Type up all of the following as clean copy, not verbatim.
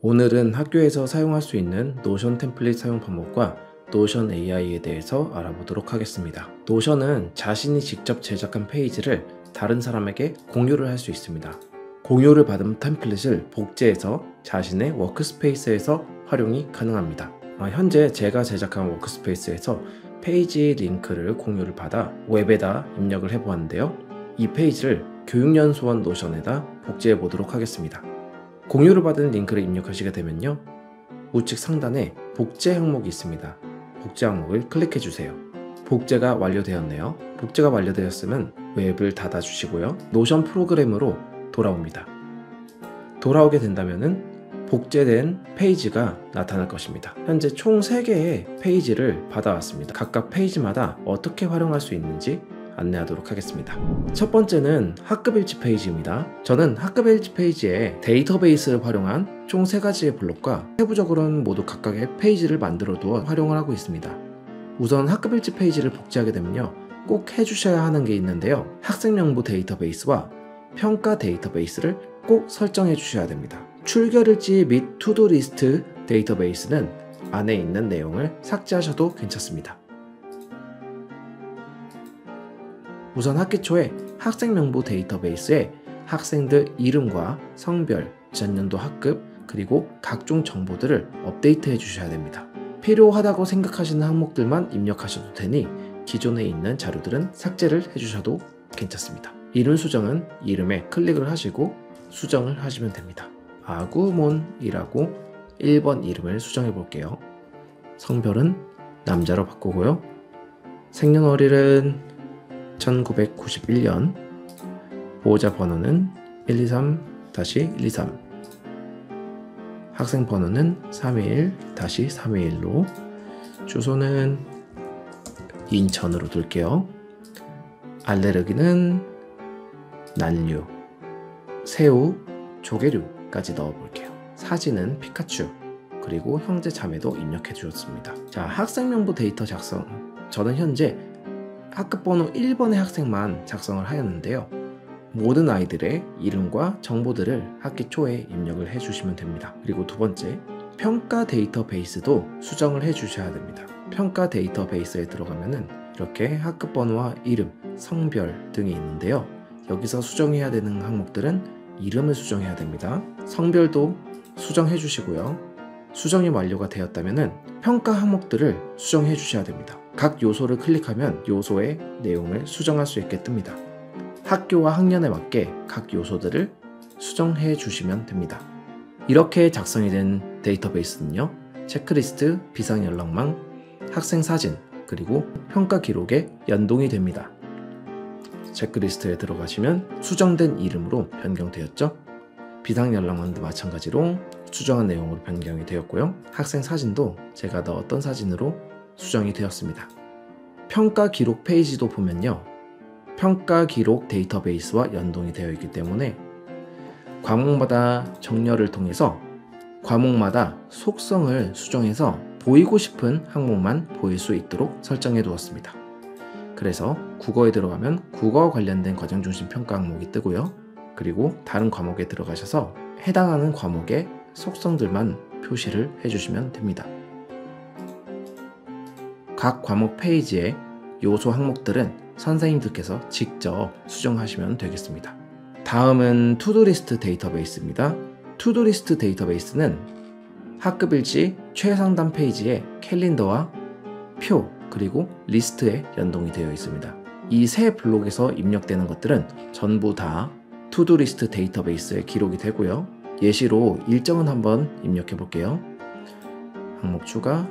오늘은 학교에서 사용할 수 있는 노션 템플릿 사용 방법과 노션 AI에 대해서 알아보도록 하겠습니다. 노션은 자신이 직접 제작한 페이지를 다른 사람에게 공유를 할 수 있습니다. 공유를 받은 템플릿을 복제해서 자신의 워크스페이스에서 활용이 가능합니다. 현재 제가 제작한 워크스페이스에서 페이지 링크를 공유를 받아 웹에다 입력을 해보았는데요. 이 페이지를 교육연수원 노션에다 복제해 보도록 하겠습니다. 공유를 받은 링크를 입력하시게 되면요, 우측 상단에 복제 항목이 있습니다. 복제 항목을 클릭해 주세요. 복제가 완료되었네요. 복제가 완료되었으면 웹을 닫아 주시고요, 노션 프로그램으로 돌아옵니다. 돌아오게 된다면은 복제된 페이지가 나타날 것입니다. 현재 총 3개의 페이지를 받아왔습니다. 각각 페이지마다 어떻게 활용할 수 있는지 안내하도록 하겠습니다. 첫 번째는 학급 일지 페이지입니다. 저는 학급 일지 페이지에 데이터베이스를 활용한 총 3가지의 블록과 세부적으로는 모두 각각의 페이지를 만들어 두어 활용을 하고 있습니다. 우선 학급 일지 페이지를 복제하게 되면요, 꼭 해주셔야 하는 게 있는데요, 학생 명부 데이터베이스와 평가 데이터베이스를 꼭 설정해 주셔야 됩니다. 출결일지 및 투두 리스트 데이터베이스는 안에 있는 내용을 삭제하셔도 괜찮습니다. 우선 학기 초에 학생 명부 데이터베이스에 학생들 이름과 성별, 전년도 학급, 그리고 각종 정보들을 업데이트 해 주셔야 됩니다. 필요하다고 생각하시는 항목들만 입력하셔도 되니 기존에 있는 자료들은 삭제를 해 주셔도 괜찮습니다. 이름 수정은 이름에 클릭을 하시고 수정을 하시면 됩니다. 아구몬이라고 1번 이름을 수정해 볼게요. 성별은 남자로 바꾸고요, 생년월일은 1991년, 보호자 번호는 123-123, 학생 번호는 321-321로, 주소는 인천으로 둘게요. 알레르기는 난류, 새우, 조개류까지 넣어볼게요. 사진은 피카츄, 그리고 형제 자매도 입력해 주셨습니다. 자, 학생 명부 데이터 작성. 저는 현재 학급 번호 1번의 학생만 작성을 하였는데요, 모든 아이들의 이름과 정보들을 학기 초에 입력을 해주시면 됩니다. 그리고 두 번째, 평가 데이터베이스도 수정을 해주셔야 됩니다. 평가 데이터베이스에 들어가면은 이렇게 학급 번호와 이름, 성별 등이 있는데요, 여기서 수정해야 되는 항목들은 이름을 수정해야 됩니다. 성별도 수정해 주시고요, 수정이 완료가 되었다면은 평가 항목들을 수정해 주셔야 됩니다. 각 요소를 클릭하면 요소의 내용을 수정할 수 있게 뜹니다. 학교와 학년에 맞게 각 요소들을 수정해 주시면 됩니다. 이렇게 작성이 된 데이터베이스는요, 체크리스트, 비상연락망, 학생 사진, 그리고 평가 기록에 연동이 됩니다. 체크리스트에 들어가시면 수정된 이름으로 변경되었죠. 비상연락망도 마찬가지로 수정한 내용으로 변경이 되었고요, 학생 사진도 제가 넣었던 사진으로 수정이 되었습니다. 평가 기록 페이지도 보면요, 평가 기록 데이터베이스와 연동이 되어 있기 때문에 과목마다 정렬을 통해서 과목마다 속성을 수정해서 보이고 싶은 항목만 보일 수 있도록 설정해 두었습니다. 그래서 국어에 들어가면 국어와 관련된 과정중심 평가 항목이 뜨고요, 그리고 다른 과목에 들어가셔서 해당하는 과목의 속성들만 표시를 해주시면 됩니다. 각 과목 페이지의 요소 항목들은 선생님들께서 직접 수정하시면 되겠습니다. 다음은 투두리스트 데이터베이스입니다. 투두리스트 데이터베이스는 학급일지 최상단 페이지에 캘린더와 표, 그리고 리스트에 연동이 되어 있습니다. 이 세 블록에서 입력되는 것들은 전부 다 투두리스트 데이터베이스에 기록이 되고요, 예시로 일정은 한번 입력해 볼게요. 항목 추가,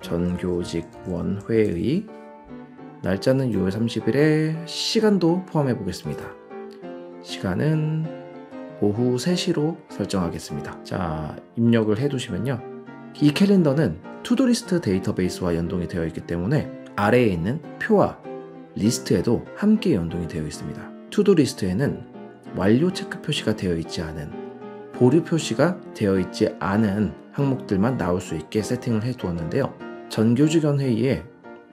전교직원 회의, 날짜는 6월 30일에 시간도 포함해 보겠습니다. 시간은 오후 3시로 설정하겠습니다. 자, 입력을 해 두시면요, 이 캘린더는 투두리스트 데이터베이스와 연동이 되어 있기 때문에 아래에 있는 표와 리스트에도 함께 연동이 되어 있습니다. 투두리스트에는 완료 체크 표시가 되어 있지 않은, 보류 표시가 되어 있지 않은 항목들만 나올 수 있게 세팅을 해 두었는데요, 전교직원 회의에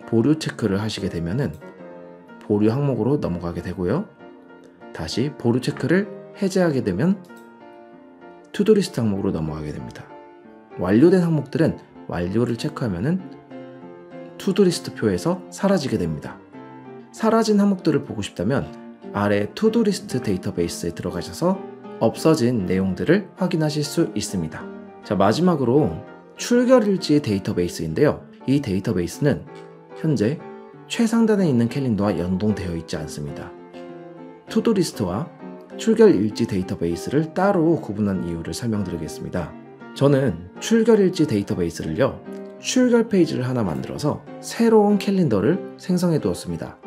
보류 체크를 하시게 되면은 보류 항목으로 넘어가게 되고요, 다시 보류 체크를 해제하게 되면 투두리스트 항목으로 넘어가게 됩니다. 완료된 항목들은 완료를 체크하면은 투두리스트 표에서 사라지게 됩니다. 사라진 항목들을 보고 싶다면 아래 투두리스트 데이터베이스에 들어가셔서 없어진 내용들을 확인하실 수 있습니다. 자, 마지막으로 출결일지 데이터베이스인데요. 이 데이터베이스는 현재 최상단에 있는 캘린더와 연동되어 있지 않습니다. 투두리스트와 출결일지 데이터베이스를 따로 구분한 이유를 설명드리겠습니다. 저는 출결일지 데이터베이스를요, 출결 페이지를 하나 만들어서 새로운 캘린더를 생성해 두었습니다.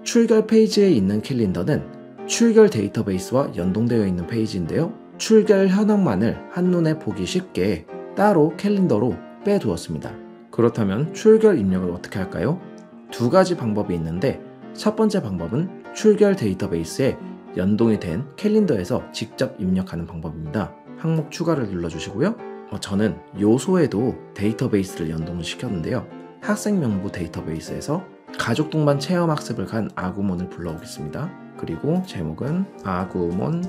출결 페이지에 있는 캘린더는 출결 데이터베이스와 연동되어 있는 페이지인데요. 출결 현황만을 한눈에 보기 쉽게 따로 캘린더로 빼두었습니다. 그렇다면 출결 입력을 어떻게 할까요? 두 가지 방법이 있는데, 첫 번째 방법은 출결 데이터베이스에 연동이 된 캘린더에서 직접 입력하는 방법입니다. 항목 추가를 눌러주시고요. 저는 요소에도 데이터베이스를 연동을 시켰는데요. 학생 명부 데이터베이스에서 가족 동반 체험 학습을 간 아구몬을 불러오겠습니다. 그리고 제목은 아구몬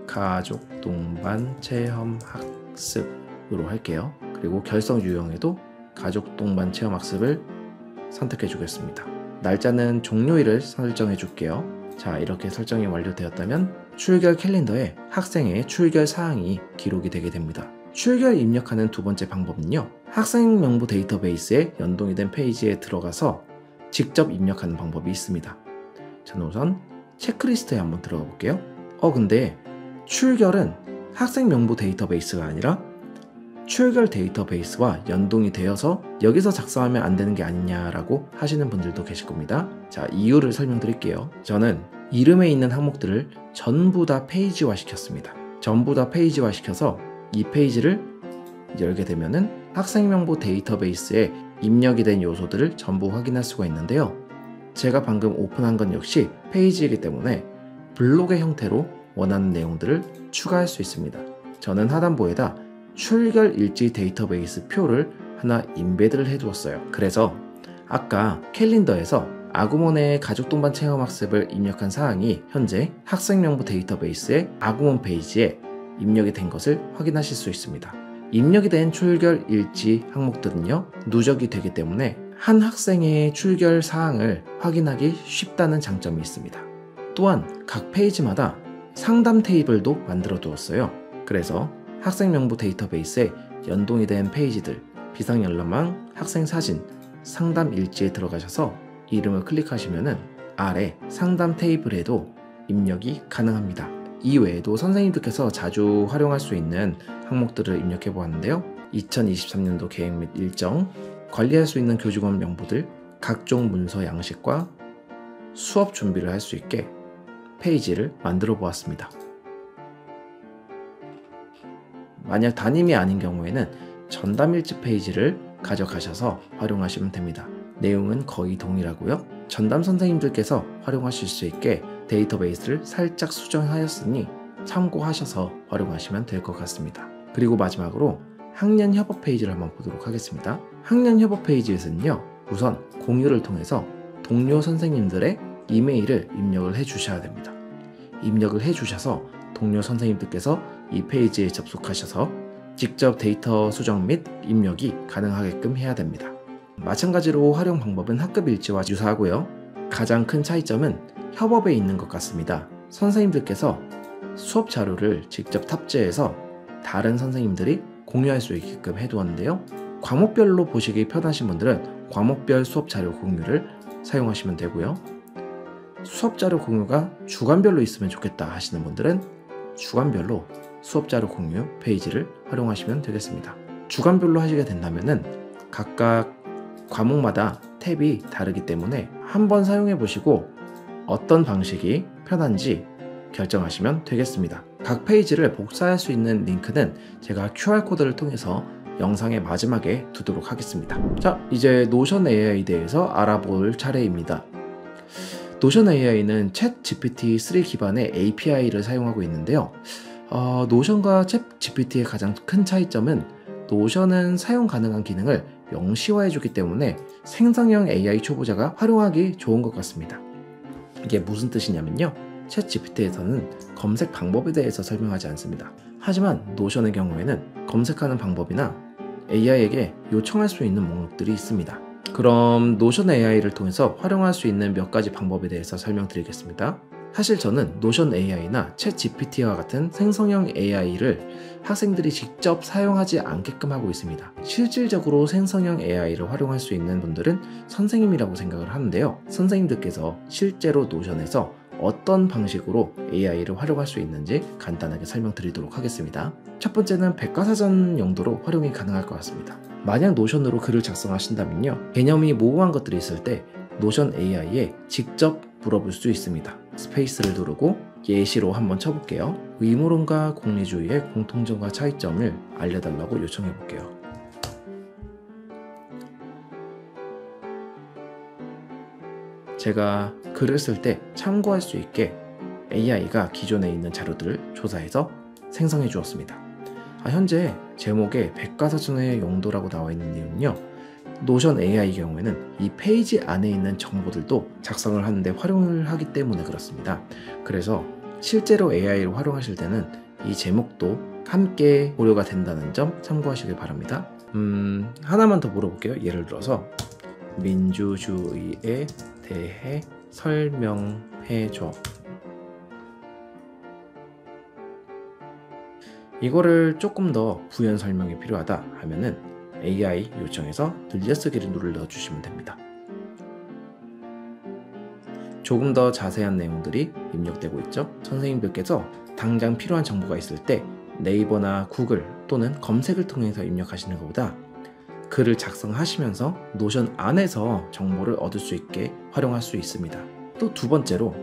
가족 동반 체험 학습으로 할게요. 그리고 결성 유형에도 가족 동반 체험 학습을 선택해 주겠습니다. 날짜는 종료일을 설정해 줄게요. 자, 이렇게 설정이 완료되었다면 출결 캘린더에 학생의 출결 사항이 기록이 되게 됩니다. 출결 입력하는 두 번째 방법은요, 학생 명부 데이터베이스에 연동이 된 페이지에 들어가서 직접 입력하는 방법이 있습니다. 저는 우선 체크리스트에 한번 들어가 볼게요. 근데 출결은 학생 명부 데이터베이스가 아니라 출결 데이터베이스와 연동이 되어서 여기서 작성하면 안 되는 게 아니냐라고 하시는 분들도 계실 겁니다. 자, 이유를 설명드릴게요. 저는 이름에 있는 항목들을 전부 다 페이지화 시켰습니다. 전부 다 페이지화 시켜서 이 페이지를 열게 되면은 학생 명부 데이터베이스에 입력이 된 요소들을 전부 확인할 수가 있는데요. 제가 방금 오픈한 건 역시 페이지이기 때문에 블록의 형태로 원하는 내용들을 추가할 수 있습니다. 저는 하단부에다 출결 일지 데이터베이스 표를 하나 임베드를 해두었어요. 그래서 아까 캘린더에서 아구몬의 가족 동반 체험 학습을 입력한 사항이 현재 학생 명부 데이터베이스의 아구몬 페이지에 입력이 된 것을 확인하실 수 있습니다. 입력이 된 출결 일지 항목들은요, 누적이 되기 때문에 한 학생의 출결 사항을 확인하기 쉽다는 장점이 있습니다. 또한 각 페이지마다 상담 테이블도 만들어 두었어요. 그래서 학생 명부 데이터베이스에 연동이 된 페이지들, 비상연락망, 학생 사진, 상담 일지에 들어가셔서 이름을 클릭하시면은 아래 상담 테이블에도 입력이 가능합니다. 이 외에도 선생님들께서 자주 활용할 수 있는 항목들을 입력해 보았는데요. 2023년도 계획 및 일정, 관리할 수 있는 교직원 명부들, 각종 문서 양식과 수업 준비를 할 수 있게 페이지를 만들어 보았습니다. 만약 담임이 아닌 경우에는 전담일지 페이지를 가져가셔서 활용하시면 됩니다. 내용은 거의 동일하고요. 전담 선생님들께서 활용하실 수 있게 데이터베이스를 살짝 수정하였으니 참고하셔서 활용하시면 될 것 같습니다. 그리고 마지막으로 학년 협업 페이지를 한번 보도록 하겠습니다. 학년 협업 페이지에서는요, 우선 공유를 통해서 동료 선생님들의 이메일을 입력을 해 주셔야 됩니다. 입력을 해 주셔서 동료 선생님들께서 이 페이지에 접속하셔서 직접 데이터 수정 및 입력이 가능하게끔 해야 됩니다. 마찬가지로 활용 방법은 학급 일지와 유사하고요. 가장 큰 차이점은 협업에 있는 것 같습니다. 선생님들께서 수업 자료를 직접 탑재해서 다른 선생님들이 공유할 수 있게끔 해두었는데요. 과목별로 보시기 편하신 분들은 과목별 수업 자료 공유를 사용하시면 되고요. 수업 자료 공유가 주간별로 있으면 좋겠다 하시는 분들은 주간별로 수업 자료 공유 페이지를 활용하시면 되겠습니다. 주간별로 하시게 된다면은 각각 과목마다 탭이 다르기 때문에 한번 사용해 보시고 어떤 방식이 편한지 결정하시면 되겠습니다. 각 페이지를 복사할 수 있는 링크는 제가 QR코드를 통해서 영상의 마지막에 두도록 하겠습니다. 자, 이제 노션 AI에 대해서 알아볼 차례입니다. 노션 AI는 챗 GPT-3 기반의 API를 사용하고 있는데요. 노션과 챗 GPT의 가장 큰 차이점은 노션은 사용 가능한 기능을 명시화해 주기 때문에 생성형 AI 초보자가 활용하기 좋은 것 같습니다. 이게 무슨 뜻이냐면요, 챗 GPT에서는 검색 방법에 대해서 설명하지 않습니다. 하지만 노션의 경우에는 검색하는 방법이나 AI에게 요청할 수 있는 목록들이 있습니다. 그럼 노션 AI를 통해서 활용할 수 있는 몇 가지 방법에 대해서 설명드리겠습니다. 사실 저는 노션 AI나 챗 GPT와 같은 생성형 AI를 학생들이 직접 사용하지 않게끔 하고 있습니다. 실질적으로 생성형 AI를 활용할 수 있는 분들은 선생님이라고 생각을 하는데요. 선생님들께서 실제로 노션에서 어떤 방식으로 AI를 활용할 수 있는지 간단하게 설명드리도록 하겠습니다. 첫 번째는 백과사전 용도로 활용이 가능할 것 같습니다. 만약 노션으로 글을 작성하신다면요, 개념이 모호한 것들이 있을 때 노션 AI에 직접 물어볼 수 있습니다. 스페이스를 누르고 예시로 한번 쳐볼게요. 의무론과 공리주의의 공통점과 차이점을 알려달라고 요청해 볼게요. 제가 글을 쓸 때 참고할 수 있게 AI가 기존에 있는 자료들을 조사해서 생성해 주었습니다. 현재 제목에 백과사전의 용도라고 나와 있는 내용은요, 노션 AI 경우에는 이 페이지 안에 있는 정보들도 작성을 하는데 활용을 하기 때문에 그렇습니다. 그래서 실제로 AI를 활용하실 때는 이 제목도 함께 고려가 된다는 점 참고하시길 바랍니다. 하나만 더 물어볼게요. 예를 들어서 민주주의에 대해 설명해줘. 이거를 조금 더 부연 설명이 필요하다 하면은 AI 요청해서 늘려쓰기를 눌러주시면 됩니다. 조금 더 자세한 내용들이 입력되고 있죠. 선생님들께서 당장 필요한 정보가 있을 때 네이버나 구글 또는 검색을 통해서 입력하시는 것보다 글을 작성하시면서 노션 안에서 정보를 얻을 수 있게 활용할 수 있습니다. 또 두 번째로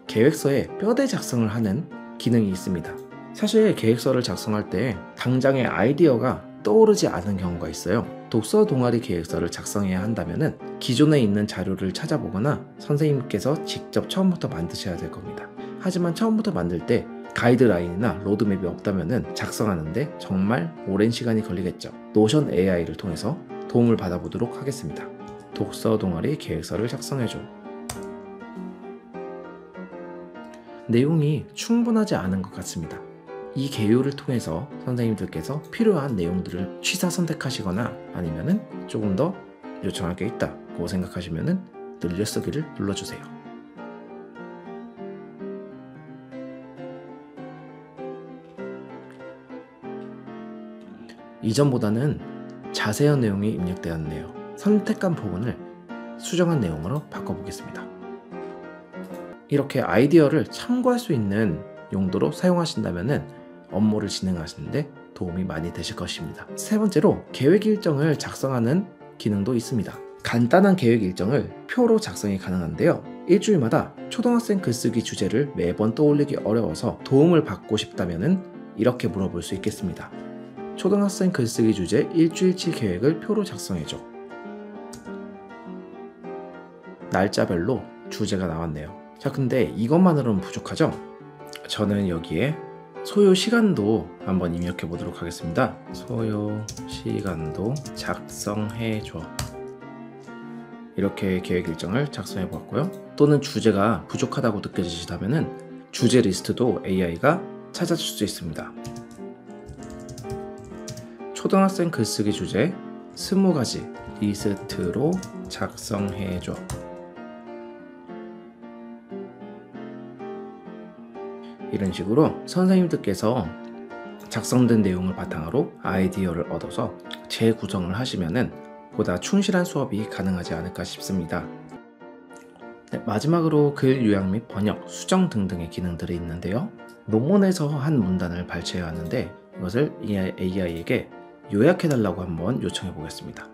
계획서에 뼈대 작성을 하는 기능이 있습니다. 사실 계획서를 작성할 때 당장의 아이디어가 떠오르지 않은 경우가 있어요. 독서 동아리 계획서를 작성해야 한다면 기존에 있는 자료를 찾아보거나 선생님께서 직접 처음부터 만드셔야 될 겁니다. 하지만 처음부터 만들 때 가이드라인이나 로드맵이 없다면 작성하는데 정말 오랜 시간이 걸리겠죠. 노션 AI를 통해서 도움을 받아보도록 하겠습니다. 독서 동아리 계획서를 작성해줘. 내용이 충분하지 않은 것 같습니다. 이 개요를 통해서 선생님들께서 필요한 내용들을 취사 선택하시거나 아니면은 조금 더 요청할 게 있다고 생각하시면은 늘려쓰기를 눌러주세요. 이전보다는 자세한 내용이 입력되었네요. 선택한 부분을 수정한 내용으로 바꿔보겠습니다. 이렇게 아이디어를 참고할 수 있는 용도로 사용하신다면 업무를 진행하시는데 도움이 많이 되실 것입니다. 세 번째로 계획 일정을 작성하는 기능도 있습니다. 간단한 계획 일정을 표로 작성이 가능한데요. 일주일마다 초등학생 글쓰기 주제를 매번 떠올리기 어려워서 도움을 받고 싶다면 이렇게 물어볼 수 있겠습니다. 초등학생 글쓰기 주제 일주일치 계획을 표로 작성해줘. 날짜별로 주제가 나왔네요. 자, 근데 이것만으로는 부족하죠? 저는 여기에 소요 시간도 한번 입력해 보도록 하겠습니다. 소요 시간도 작성해줘. 이렇게 계획 일정을 작성해 보았고요. 또는 주제가 부족하다고 느껴지시다면 주제 리스트도 AI가 찾아줄 수 있습니다. 초등학생 글쓰기 주제 20가지 리스트로 작성해줘. 이런 식으로 선생님들께서 작성된 내용을 바탕으로 아이디어를 얻어서 재구성을 하시면은 보다 충실한 수업이 가능하지 않을까 싶습니다. 네, 마지막으로 글 요약 및 번역, 수정 등등의 기능들이 있는데요. 논문에서 한 문단을 발췌해 왔는데 이것을 AI에게 요약해달라고 한번 요청해 보겠습니다.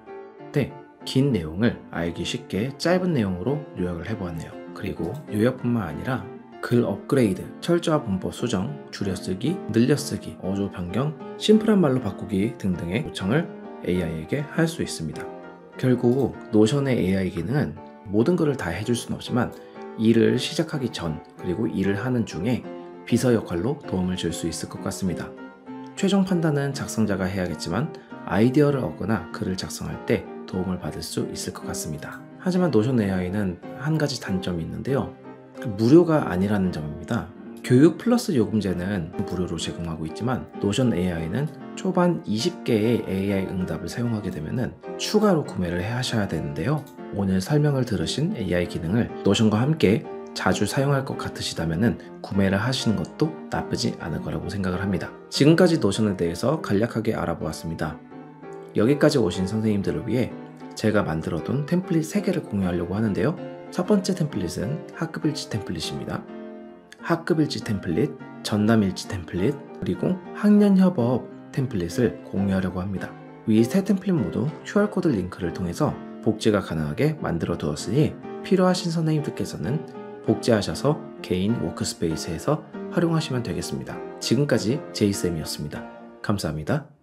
네, 긴 내용을 알기 쉽게 짧은 내용으로 요약을 해보았네요. 그리고 요약뿐만 아니라 글 업그레이드, 철자와 문법 수정, 줄여쓰기, 늘려쓰기, 어조 변경, 심플한 말로 바꾸기 등등의 요청을 AI에게 할 수 있습니다. 결국 노션의 AI 기능은 모든 것을 다 해줄 수는 없지만 일을 시작하기 전 그리고 일을 하는 중에 비서 역할로 도움을 줄 수 있을 것 같습니다. 최종 판단은 작성자가 해야겠지만 아이디어를 얻거나 글을 작성할 때 도움을 받을 수 있을 것 같습니다. 하지만 노션 AI는 한 가지 단점이 있는데요. 무료가 아니라는 점입니다. 교육 플러스 요금제는 무료로 제공하고 있지만 노션 AI는 초반 20개의 AI 응답을 사용하게 되면 추가로 구매를 하셔야 되는데요. 오늘 설명을 들으신 AI 기능을 노션과 함께 자주 사용할 것 같으시다면 구매를 하시는 것도 나쁘지 않을 거라고 생각을 합니다. 지금까지 노션에 대해서 간략하게 알아보았습니다. 여기까지 오신 선생님들을 위해 제가 만들어둔 템플릿 3개를 공유하려고 하는데요. 첫 번째 템플릿은 학급일지 템플릿입니다. 학급일지 템플릿, 전남일지 템플릿, 그리고 학년협업 템플릿을 공유하려고 합니다. 위 세 템플릿 모두 QR코드 링크를 통해서 복제가 가능하게 만들어 두었으니 필요하신 선생님들께서는 복제하셔서 개인 워크스페이스에서 활용하시면 되겠습니다. 지금까지 제이쌤이었습니다. 감사합니다.